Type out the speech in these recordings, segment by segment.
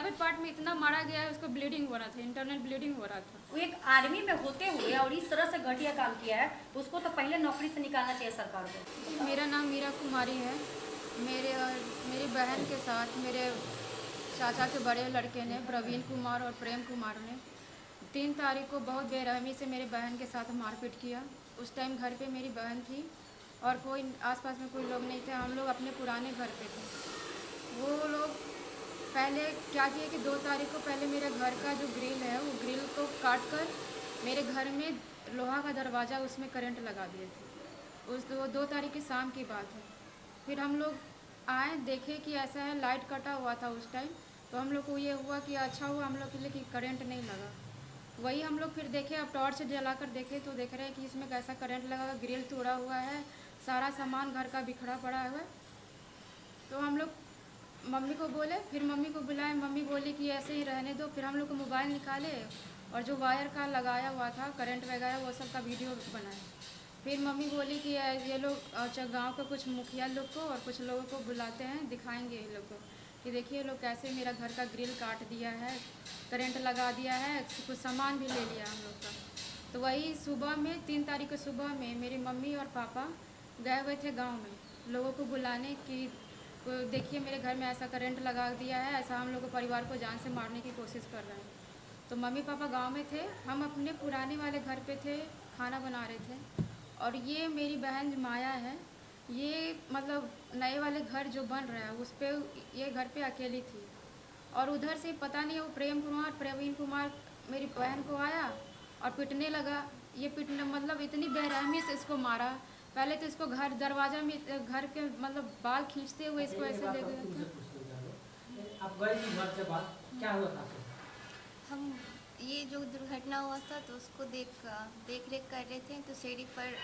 Private part में इतना मारा गया है, उसको ब्लीडिंग हो रहा था, इंटरनल ब्लीडिंग हो रहा था। वो एक आर्मी में होते हुए और इस तरह से घटिया काम किया है, उसको तो पहले नौकरी से निकालना चाहिए सरकार को। मेरा नाम मीरा कुमारी है। मेरे और मेरी बहन के साथ मेरे चाचा के बड़े लड़के ने, प्रवीण कुमार और प्रेम कुमार ने 3 तारीख को बहुत बेरहमी से मेरे बहन के साथ मारपीट किया। उस टाइम घर पे मेरी बहन थी और कोई आसपास में कोई लोग नहीं थे, हम लोग अपने पुराने घर पे थे। वो लोग पहले क्या किए कि 2 तारीख को पहले मेरे घर का जो ग्रिल है वो ग्रिल को काट कर मेरे घर में लोहा का दरवाज़ा, उसमें करंट लगा दिए थे। उस 2 तारीख की शाम की बात है। फिर हम लोग आए, देखे कि ऐसा है, लाइट कटा हुआ था उस टाइम। तो हम लोग को ये हुआ कि अच्छा हुआ हम लोग के लिए कि करंट नहीं लगा। वही हम लोग फिर देखे, अब टॉर्च जलाकर देखे तो देख रहे हैं कि इसमें कैसा करंट लगा, ग्रिल तोड़ा हुआ है, सारा सामान घर का बिखरा पड़ा हुआ है। तो हम लोग मम्मी को बोले, फिर मम्मी को बुलाए, मम्मी बोली कि ऐसे ही रहने दो। फिर हम लोग को मोबाइल निकाले और जो वायर का लगाया हुआ था करंट वगैरह वो सब का वीडियो बनाए। फिर मम्मी बोली कि ये लोग अच्छा गांव के कुछ मुखिया लोग को और कुछ लोगों को बुलाते हैं, दिखाएंगे ये लोग को कि देखिए लोग कैसे मेरा घर का ग्रिल काट दिया है, करंट लगा दिया है, कुछ सामान भी ले लिया हम लोग का। तो वही सुबह में 3 तारीख को सुबह में मेरी मम्मी और पापा गए हुए थे गांव में लोगों को बुलाने कि देखिए मेरे घर में ऐसा करंट लगा दिया है, ऐसा हम लोग को परिवार को जान से मारने की कोशिश कर रहे हैं। तो मम्मी पापा गांव में थे, हम अपने पुराने वाले घर पे थे, खाना बना रहे थे। और ये मेरी बहन माया है, ये मतलब नए वाले घर जो बन रहा है उस पर ये घर पे अकेली थी। और उधर से पता नहीं वो प्रेम कुमार प्रवीण कुमार मेरी बहन को आया और पिटने लगा। ये पिटने मतलब इतनी बेरहमी से इसको मारा। पहले तो इसको घर दरवाजा में घर के मतलब बाल खींचते हुए इसको ऐसे ले गए थे। आप गए थी घर से बात क्या हुआ था? हम ये जो दुर्घटना हुआ था तो उसको देख रेख कर रहे थे, तो सीढ़ी पर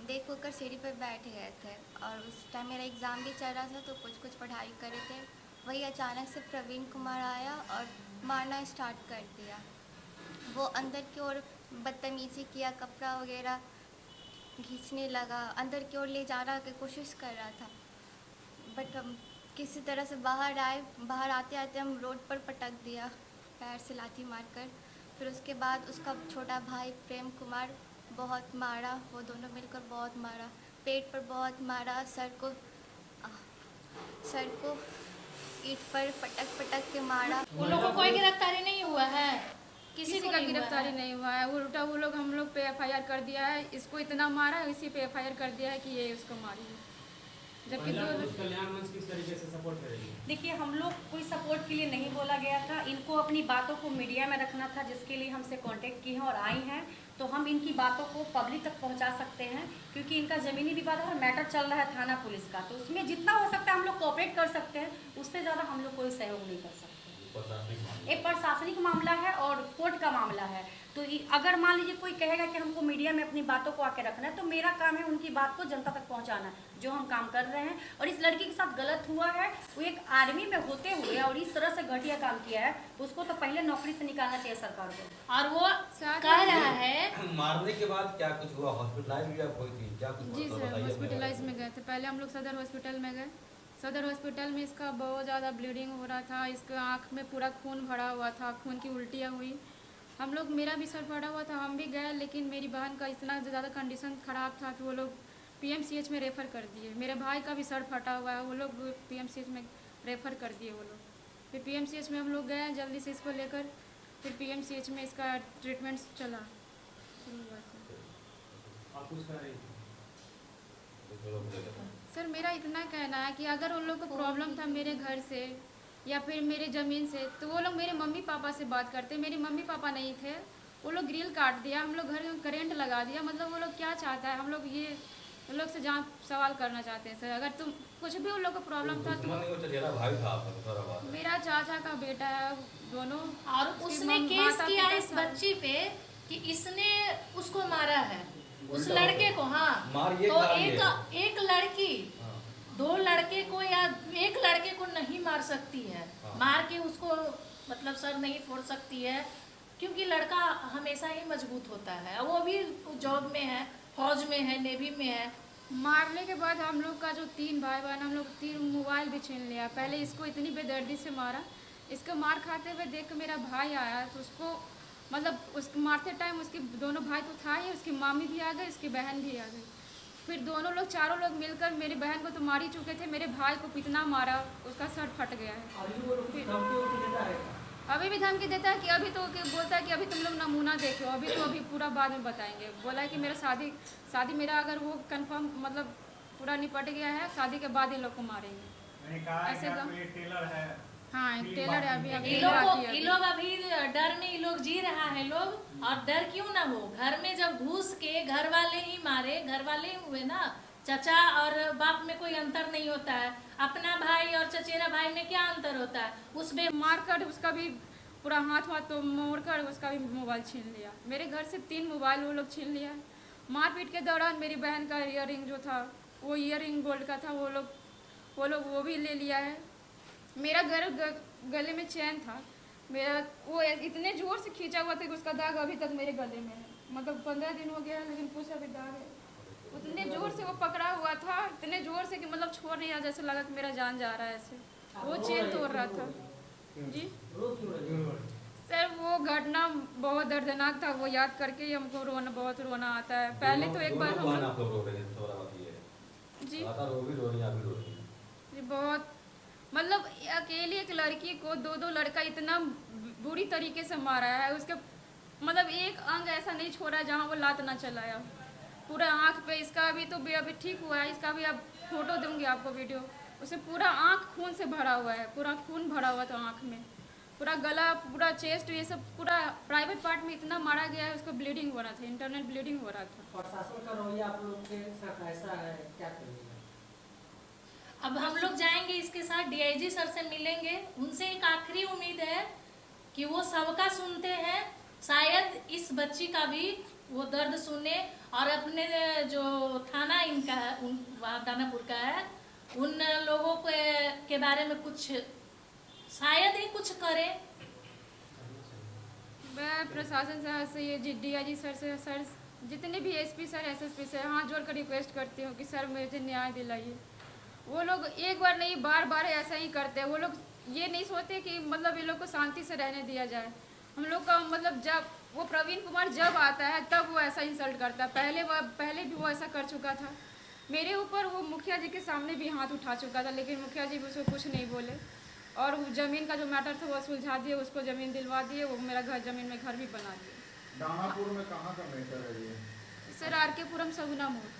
देख होकर सीढ़ी पर बैठ गए थे और उस टाइम मेरा एग्ज़ाम भी चल रहा था तो कुछ पढ़ाई कर रहे थे। वही अचानक से प्रवीण कुमार आया और मारना स्टार्ट कर दिया। वो अंदर की ओर बदतमीज़ी किया, कपड़ा वगैरह खींचने लगा, अंदर की ओर ले जाने की कोशिश कर रहा था। बट हम किसी तरह से बाहर आए, बाहर आते आते हम रोड पर पटक दिया पैर से लाठी मारकर। फिर उसके बाद उसका छोटा भाई प्रेम कुमार बहुत मारा, वो दोनों मिलकर बहुत मारा, पेट पर बहुत मारा, सर को ईंट पर पटक पटक के मारा। उन लोगों को कोई गिरफ्तारी नहीं हुआ है, किसी का गिरफ्तारी नहीं हुआ है। उल्टा वो लोग हम लोग पे एफआईआर कर दिया है, इसको इतना मारा है इसी पे एफआईआर कर दिया है कि ये उसको मारी है। जबकि कल्याण मंच किस तरीके से सपोर्ट करेगी? देखिए हम लोग कोई सपोर्ट के लिए नहीं बोला गया था, इनको अपनी बातों को मीडिया में रखना था जिसके लिए हमसे कांटेक्ट की हैं और आई हैं। तो हम इनकी बातों को पब्लिक तक पहुंचा सकते हैं क्योंकि इनका ज़मीनी विवाद और मैटर चल रहा है थाना पुलिस का, तो उसमें जितना हो सकता है हम लोग कोऑपरेट कर सकते हैं, उससे ज़्यादा हम लोग कोई सहयोग नहीं कर सकते। ये प्रशासनिक मामला है और कोर्ट का मामला है। तो अगर मान लीजिए कोई कहेगा कि हमको मीडिया में अपनी बातों को आके रखना है, तो मेरा काम है उनकी बात को जनता तक पहुंचाना, जो हम काम कर रहे हैं। और इस लड़की के साथ गलत हुआ है, वो एक आर्मी में होते हुए और इस तरह से घटिया काम किया है, उसको तो पहले नौकरी से निकालना चाहिए सरकार को। और वो कह रहा है मारने के बाद क्या कुछ हुआ, हॉस्पिटलाइज भी आप हुई थी क्या कुछ? जी सर, हॉस्पिटलाइज में गए थे। पहले हम लोग सदर हॉस्पिटल में गए। सदर हॉस्पिटल में इसका बहुत ज़्यादा ब्लीडिंग हो रहा था, इसके आँख में पूरा खून भरा हुआ था, खून की उल्टियाँ हुई। हम लोग, मेरा भी सर फटा हुआ था, हम भी गए, लेकिन मेरी बहन का इतना ज़्यादा कंडीशन ख़राब था कि वो लोग पीएमसीएच में रेफ़र कर दिए। मेरे भाई का भी सर फटा हुआ है, वो लोग पीएमसीएच में रेफ़र कर दिए वो लोग। फिर पीएमसीएच में हम लोग गए जल्दी से इसको लेकर, फिर पीएमसीएच में इसका ट्रीटमेंट चला सर। मेरा इतना कहना है कि अगर उन लोग को प्रॉब्लम था मेरे घर से या फिर मेरे ज़मीन से, तो वो लोग मेरे मम्मी पापा से बात करते। मेरे मम्मी पापा नहीं थे, वो लोग ग्रिल काट दिया, हम लोग घर में करंट लगा दिया। मतलब वो लोग क्या चाहता है, हम लोग ये उन लोग से जहाँ सवाल करना चाहते हैं सर। अगर तुम कुछ भी उन लोग को प्रॉब्लम था तो भाई था आपका? मेरा चाचा का बेटा है दोनों। और उसने केस किया इस बच्ची पे कि इसने उसको मारा है, उस लड़के को। हाँ, तो एक लड़की 2 लड़के को या एक लड़के को नहीं मार सकती है। मार के उसको मतलब सर नहीं फोड़ सकती है, क्योंकि लड़का हमेशा ही मजबूत होता है। वो भी जॉब में है, फौज में है, नेवी में है। मारने के बाद हम लोग का जो 3 भाई बहन, हम लोग 3 मोबाइल भी छीन लिया। पहले इसको इतनी बेदर्दी से मारा, इसको मार खाते हुए देख के मेरा भाई आया तो उसको मतलब उसको मारते टाइम उसके दोनों भाई तो था ही, उसकी मामी भी आ गई, उसकी बहन भी आ गई। फिर दोनों लोग चारों लोग मिलकर मेरी बहन को तो मार ही चुके थे, मेरे भाई को इतना मारा उसका सर फट गया है। अभी वो लोग फिर- धमकी उमकी देता है। अभी भी धमकी देता है कि अभी तो कि बोलता है कि अभी तुम लोग नमूना देखो, अभी पूरा बाद में बताएंगे। बोला है कि मेरा शादी मेरा अगर वो कंफर्म मतलब पूरा निपट गया है, शादी के बाद ही लोग को मारेंगे। मैंने कहा है ऐसे कि गम- आपको ये टेलर है। हाँ एक टेलर है, अभी ये लोग अभी डर में ये लोग जी रहा है लोग, और डर क्यों ना हो। घर में जब घुस के घर वाले ही मारे, घर वाले ही हुए ना, चचा और बाप में कोई अंतर नहीं होता है, अपना भाई और चचेरा भाई में क्या अंतर होता है। उस बे मार कर उसका भी पूरा हाथ तो मोड़ कर उसका भी मोबाइल छीन लिया। मेरे घर से 3 मोबाइल वो लोग छीन लिया। मारपीट के दौरान मेरी बहन का ईयररिंग जो था वो ईयररिंग गोल्ड का था, वो भी ले लिया है। मेरा गले में चैन था मेरा, वो इतने ज़ोर से खींचा हुआ था कि उसका दाग अभी तक मेरे गले में है। मतलब 15 दिन हो गया है लेकिन कुछ अभी दाग है। उतने ज़ोर से वो पकड़ा हुआ था, इतने ज़ोर से कि मतलब छोड़ नहीं रहा, जैसे लगा कि मेरा जान जा रहा है ऐसे। वो चेन तोड़ रहा था जी। रो क्यों रही है? सर वो घटना बहुत दर्दनाक था, वो याद करके ही हमको बहुत रोना आता है। पहले तो एक बार दोनों आप लोग रो रहे हैं, थोड़ा बात ये है। जी लगातार वो भी रो रही है, आप भी रो रही हैं। जी बहुत मतलब अकेली एक लड़की को दो लड़का इतना बुरी तरीके से मारा है। उसके मतलब एक अंग ऐसा नहीं छोड़ा है जहाँ वो लात ना चलाया। पूरा आँख पे इसका अभी ठीक हुआ है, इसका भी अब फोटो दूंगी आपको वीडियो। उसे पूरा आँख खून से भरा हुआ है, पूरा खून भरा हुआ था आँख में, पूरा गला, पूरा चेस्ट, ये सब पूरा प्राइवेट पार्ट में इतना मारा गया है, उसको ब्लीडिंग हो रहा था, इंटरनल ब्लीडिंग हो रहा था। प्रशासन का रवैया आप लोग के साथ ऐसा है, क्या करेंगे? अब हम लोग जाएंगे इसके साथ डीआईजी सर से मिलेंगे। उनसे एक आखिरी उम्मीद है कि वो सबका सुनते हैं, शायद इस बच्ची का भी वो दर्द सुने और अपने जो थाना इनका है वहाँ दानापुर का है, उन लोगों के बारे में कुछ शायद ही कुछ करें। मैं प्रशासन से ये डीआईजी सर से, सर जितने भी एसपी सर एसएसपी सर हाथ जोड़ कर रिक्वेस्ट करती हूँ कि सर मुझे न्याय दिलाइए। वो लोग एक बार नहीं बार ऐसा ही करते हैं। वो लोग ये नहीं सोचते कि मतलब ये लोग को शांति से रहने दिया जाए। हम लोग का मतलब जब वो प्रवीण कुमार जब आता है तब वो ऐसा इंसल्ट करता है। पहले भी वो ऐसा कर चुका था मेरे ऊपर। वो मुखिया जी के सामने भी हाथ उठा चुका था, लेकिन मुखिया जी भी उसको कुछ नहीं बोले और वो ज़मीन का जो मैटर था वो सुलझा दिए, उसको ज़मीन दिलवा दिए, वो मेरा ज़मीन में घर भी बना दिए। दानापुर में कहाँ का मैटर है ये? सर आर के पुरम सगुना मोड़।